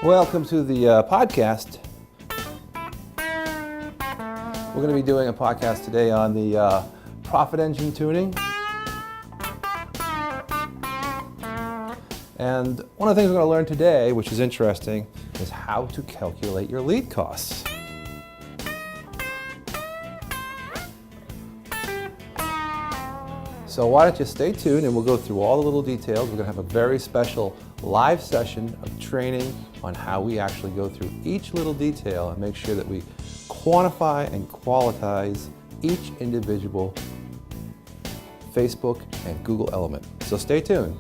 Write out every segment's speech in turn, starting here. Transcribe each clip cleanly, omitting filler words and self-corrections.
Welcome to the podcast. We're going to be doing a podcast today on the profit engine tuning. And one of the things we're going to learn today, which is interesting, is how to calculate your lead costs. So why don't you stay tuned and we'll go through all the little details. We're going to have a very special live session of training on how we actually go through each little detail and make sure that we quantify and qualitize each individual Facebook and Google element. So stay tuned.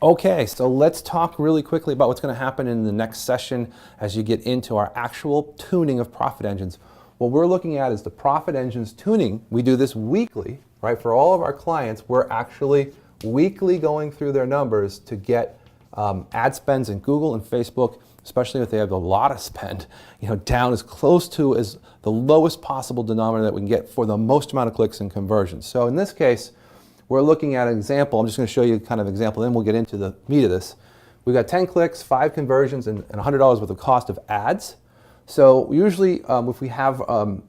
Okay, so let's talk really quickly about what's going to happen in the next session as you get into our actual tuning of profit engines. What we're looking at is the profit engines tuning. We do this weekly, right? For all of our clients, we're actually weekly going through their numbers to get ad spends in Google and Facebook, especially if they have a lot of spend, down as close to as the lowest possible denominator that we can get for the most amount of clicks and conversions. So in this case, we're looking at an example. I'm just going to show you kind of an example, then we'll get into the meat of this. We've got 10 clicks, 5 conversions, and $100 worth of cost of ads. So usually if we have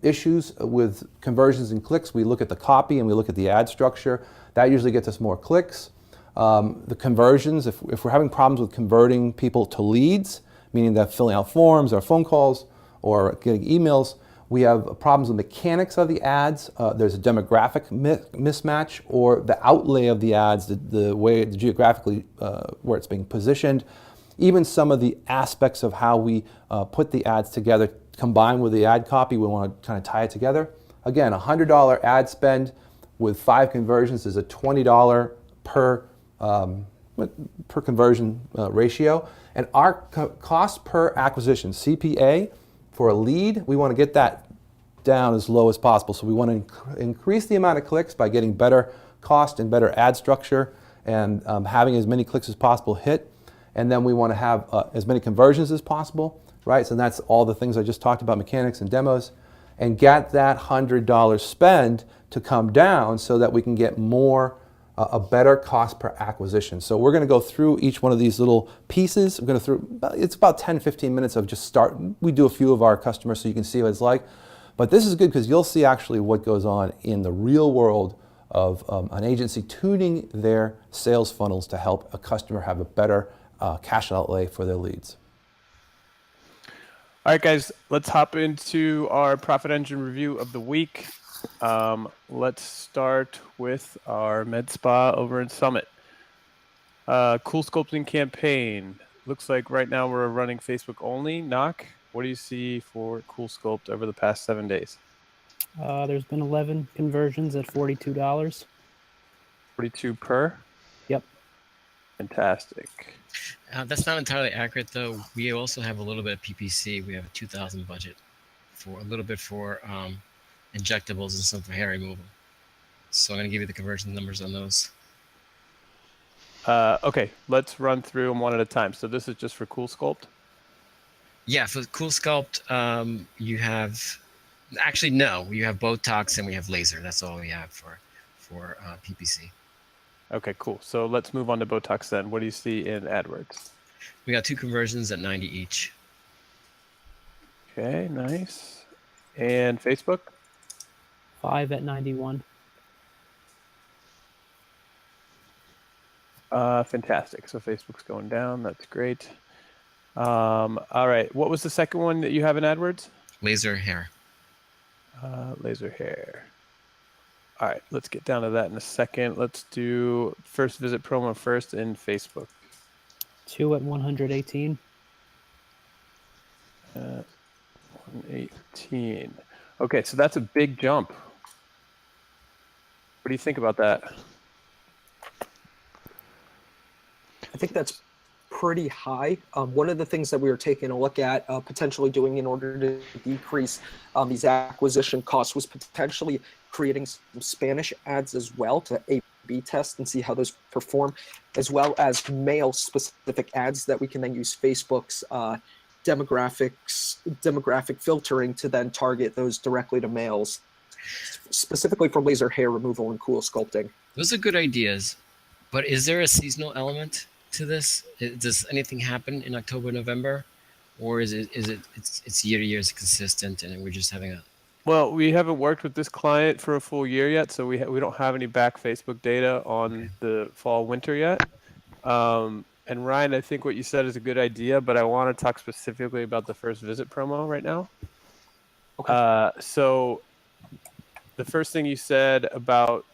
issues with conversions and clicks, we look at the copy and we look at the ad structure. That usually gets us more clicks. The conversions, if we're having problems with converting people to leads, meaning that filling out forms or phone calls or getting emails, we have problems with mechanics of the ads. There's a demographic mismatch, or the outlay of the ads, the way geographically where it's being positioned. Even some of the aspects of how we put the ads together, combined with the ad copy, we want to kind of tie it together. Again, $100 ad spend with 5 conversions is a $20 per conversion ratio. And our cost per acquisition, CPA, for a lead, we want to get that down as low as possible. So we want to increase the amount of clicks by getting better cost and better ad structure and having as many clicks as possible hit. And then we want to have as many conversions as possible, right? So that's all the things I just talked about, mechanics and demos, and get that $100 spend to come down so that we can get more, a better cost per acquisition. So we're going to go through each one of these little pieces. We're going to it's about 10, 15 minutes of just start. We do a few of our customers so you can see what it's like. But this is good because you'll see actually what goes on in the real world of an agency tuning their sales funnels to help a customer have a better cash outlay for their leads. All right, guys, let's hop into our profit engine review of the week. Let's start with our med spa over in Summit. Cool sculpting campaign. Looks like right now we're running Facebook only. Knock, what do you see for Cool Sculpt over the past 7 days? There's been 11 conversions at $42. 42 per? Yep. Fantastic. That's not entirely accurate, though. We also have a little bit of PPC. We have a $2,000 budget for a little bit for injectables and some for hair removal. So I'm going to give you the conversion numbers on those. Okay, let's run through them one at a time. So this is just for Cool Sculpt? Yeah, for Cool Sculpt, you have... Actually, no. You have Botox and we have laser. That's all we have for PPC. Okay, cool. So let's move on to Botox then. What do you see in AdWords? We got 2 conversions at 90 each. Okay, nice. And Facebook? 5 at 91. Fantastic. So Facebook's going down. That's great. All right. What was the second one that you have in AdWords? Laser hair. Laser hair. All right. Let's get down to that in a second. Let's do first visit promo first in Facebook. 2 at 118. 118. Okay. So that's a big jump. What do you think about that? I think that's pretty high. One of the things that we were taking a look at potentially doing in order to decrease these acquisition costs was potentially creating some Spanish ads as well to A/B test and see how those perform, as well as male-specific ads that we can then use Facebook's demographic filtering to then target those directly to males. specifically for laser hair removal and cool sculpting. Those are good ideas, but is there a seasonal element to this? Does anything happen in October, November, or it's year to year, it's consistent, and we're just having a Well, we haven't worked with this client for a full year yet, so we don't have any back Facebook data on the fall winter yet. And Ryan, I think what you said is a good idea, but I want to talk specifically about the first visit promo right now. Okay. So the first thing you said about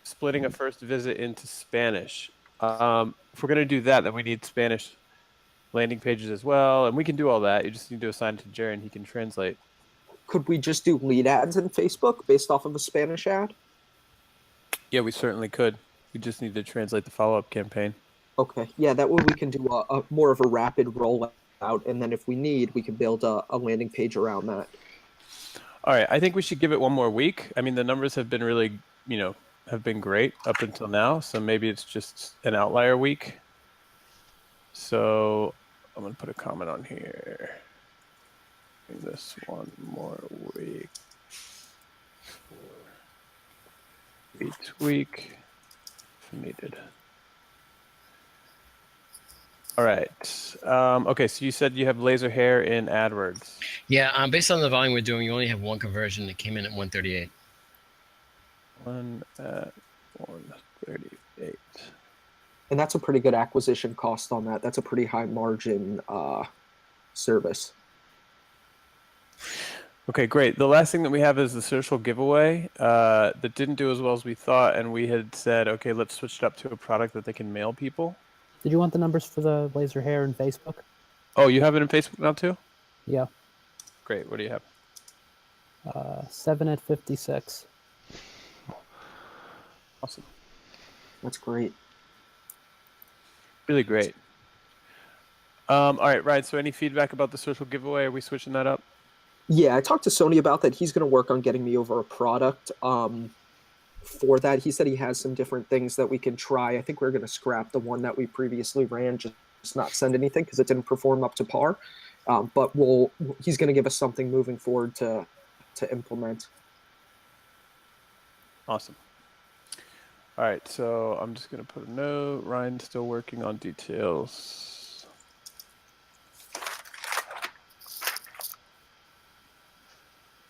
splitting a first visit into Spanish. If we're going to do that, then we need Spanish landing pages as well, and we can do all that. You just need to assign it to Jerry, and he can translate. Could we just do lead ads in Facebook based off of a Spanish ad? Yeah, we certainly could. We just need to translate the follow-up campaign. Okay, yeah, that way we can do a more of a rapid rollout, and then if we need, we can build a landing page around that. All right, I think we should give it one more week. I mean, the numbers have been really, have been great up until now, so maybe it's just an outlier week. So I'm going to put a comment on here. This one more week. Tweak if needed. All right. Okay, so you said you have laser hair in AdWords. Yeah, based on the volume we're doing, you only have one conversion that came in at 138. One at 138. And that's a pretty good acquisition cost on that. That's a pretty high margin service. Okay, great. The last thing that we have is the social giveaway that didn't do as well as we thought, and we had said, okay, let's switch it up to a product that they can mail people. Did you want the numbers for the laser hair in Facebook? Oh, you have it in Facebook now too? Yeah. Great. What do you have? 7 at 56. Awesome. That's great. Really great. All right, Ryan, so any feedback about the social giveaway? Are we switching that up? Yeah, I talked to Sony about that. He's going to work on getting me over a product for that. He said he has some different things that we can try. I think we're going to scrap the one that we previously ran, just not send anything because it didn't perform up to par. But he's going to give us something moving forward to implement. Awesome. All right, so I'm just going to put a note. Ryan's still working on details.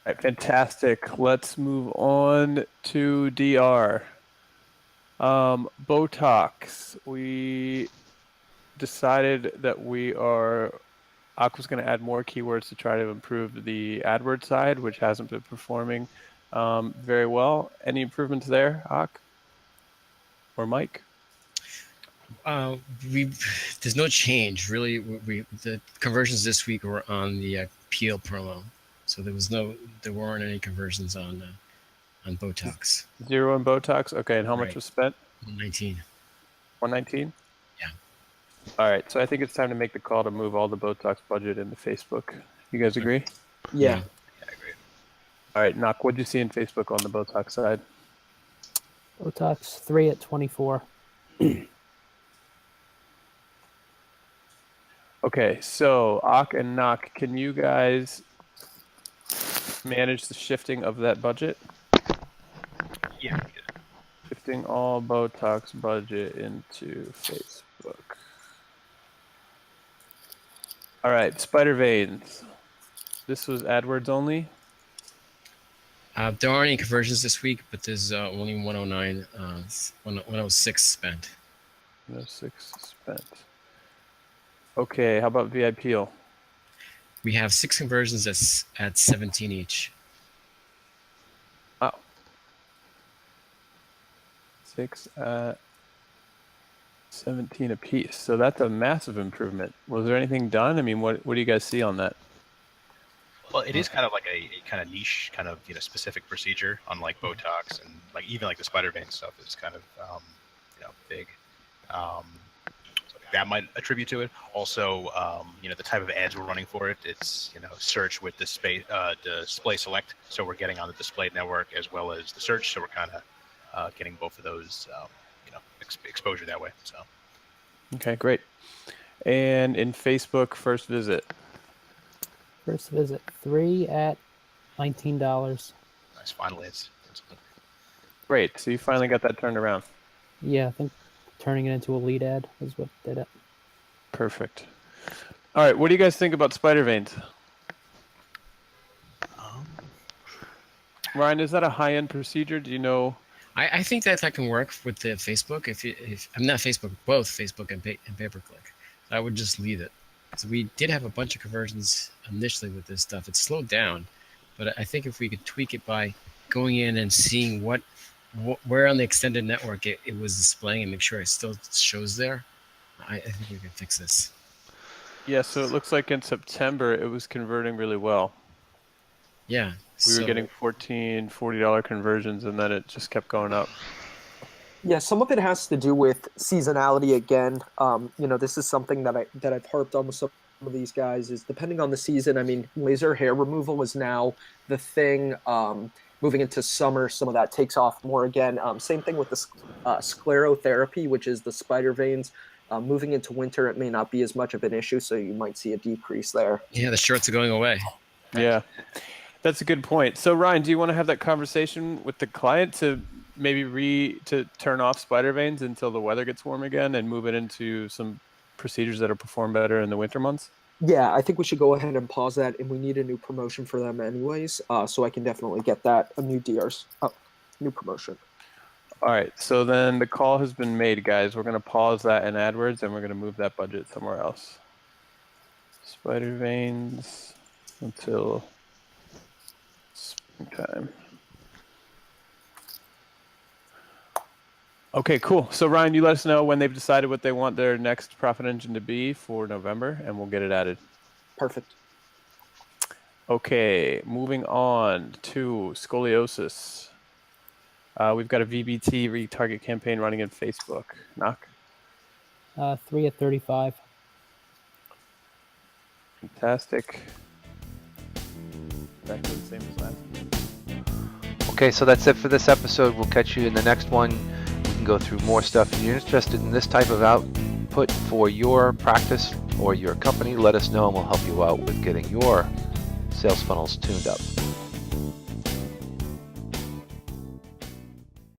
All right, fantastic. Let's move on to DR. Botox. We decided that Aqua's going to add more keywords to try to improve the AdWords side, which hasn't been performing very well. Any improvements there, Aqu? Or Mike? There's no change really. The conversions this week were on the Peel promo, so there weren't any conversions on Botox. 0 on Botox. Okay, and how much Right. was spent? 119. 119. Yeah. All right, so I think it's time to make the call to move all the Botox budget into Facebook. You guys agree? Yeah. Yeah, I agree. All right, Knock. What'd you see in Facebook on the Botox side? Botox 3 at 24. Okay, so Ak and Knock, can you guys manage the shifting of that budget? Yeah. Shifting all Botox budget into Facebook. All right, spider veins. This was AdWords only. There aren't any conversions this week, but there's only 109, 106 spent. 106 spent. Okay, how about VIPL? We have 6 conversions at 17 each. Wow. 6 at 17 apiece. So that's a massive improvement. Was there anything done? I mean, what do you guys see on that? Well, it is kind of like a kind of niche, kind of specific procedure, unlike Botox and like even like the spider vein stuff is kind of big. So that might attribute to it. Also, the type of ads we're running for it. It's search with display select, so we're getting on the display network as well as the search. So we're kind of getting both of those exposure that way. So. Okay, great. And in Facebook, first visit. First visit 3 at $19. nice. Finally, it's Great. So you finally got that turned around. Yeah, I think turning it into a lead ad is what did it. Perfect. All right. What do you guys think about spider veins? um, Ryan, is that a high-end procedure? Do you know? I think that can work with the Facebook. If I'm not Facebook, both Facebook and pay-per-click. I would just leave it. So we did have a bunch of conversions initially with this stuff. It slowed down, but I think if we could tweak it by going in and seeing where on the extended network it was displaying and make sure it still shows there, I think we can fix this. Yeah. So it looks like in September it was converting really well. Yeah. We were getting $14, $40 conversions, and then it just kept going up. Yeah, some of it has to do with seasonality again. This is something that I've harped on with some of these guys is depending on the season. I mean, laser hair removal is now the thing. Moving into summer, some of that takes off more again. Same thing with the sclerotherapy, which is the spider veins. Moving into winter, it may not be as much of an issue, so you might see a decrease there. Yeah, the shorts are going away. Yeah. That's a good point. So Ryan, do you want to have that conversation with the client to maybe to turn off spider veins until the weather gets warm again and move it into some procedures that'll perform better in the winter months? Yeah, I think we should go ahead and pause that, and we need a new promotion for them anyways. So I can definitely get that a new new promotion. All right. So then the call has been made, guys. We're going to pause that in AdWords and we're going to move that budget somewhere else. Spider veins until springtime. Okay, cool. So Ryan, you let us know when they've decided what they want their next profit engine to be for November, and we'll get it added. Perfect. Okay, moving on to scoliosis. We've got a VBT retarget campaign running in Facebook. Knock. 3 at 35. Fantastic. Exactly the same as last. Okay, so that's it for this episode. We'll catch you in the next one. We can go through more stuff. If you're interested in this type of output for your practice or your company, let us know and we'll help you out with getting your sales funnels tuned up.